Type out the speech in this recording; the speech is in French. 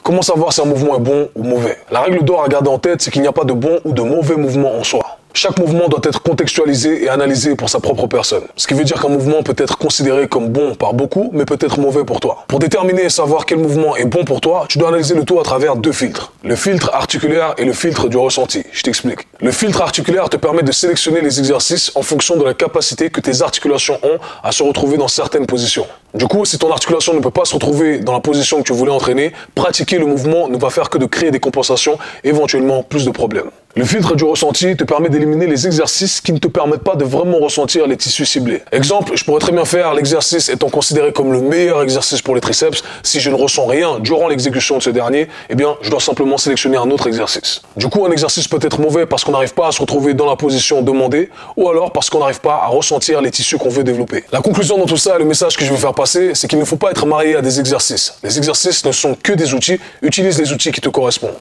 Comment savoir si un mouvement est bon ou mauvais? La règle d'or à garder en tête, c'est qu'il n'y a pas de bon ou de mauvais mouvement en soi. Chaque mouvement doit être contextualisé et analysé pour sa propre personne. Ce qui veut dire qu'un mouvement peut être considéré comme bon par beaucoup, mais peut être mauvais pour toi. Pour déterminer et savoir quel mouvement est bon pour toi, tu dois analyser le tout à travers deux filtres. Le filtre articulaire et le filtre du ressenti. Je t'explique. Le filtre articulaire te permet de sélectionner les exercices en fonction de la capacité que tes articulations ont à se retrouver dans certaines positions. Du coup, si ton articulation ne peut pas se retrouver dans la position que tu voulais entraîner, pratiquer le mouvement ne va faire que de créer des compensations, éventuellement plus de problèmes. Le filtre du ressenti te permet d'éliminer les exercices qui ne te permettent pas de vraiment ressentir les tissus ciblés. Exemple, je pourrais très bien faire l'exercice étant considéré comme le meilleur exercice pour les triceps. Si je ne ressens rien durant l'exécution de ce dernier, eh bien, je dois simplement sélectionner un autre exercice. Du coup, un exercice peut être mauvais parce qu'on n'arrive pas à se retrouver dans la position demandée ou alors parce qu'on n'arrive pas à ressentir les tissus qu'on veut développer. La conclusion dans tout ça et le message que je veux faire passer, c'est qu'il ne faut pas être marié à des exercices. Les exercices ne sont que des outils. Utilise les outils qui te correspondent.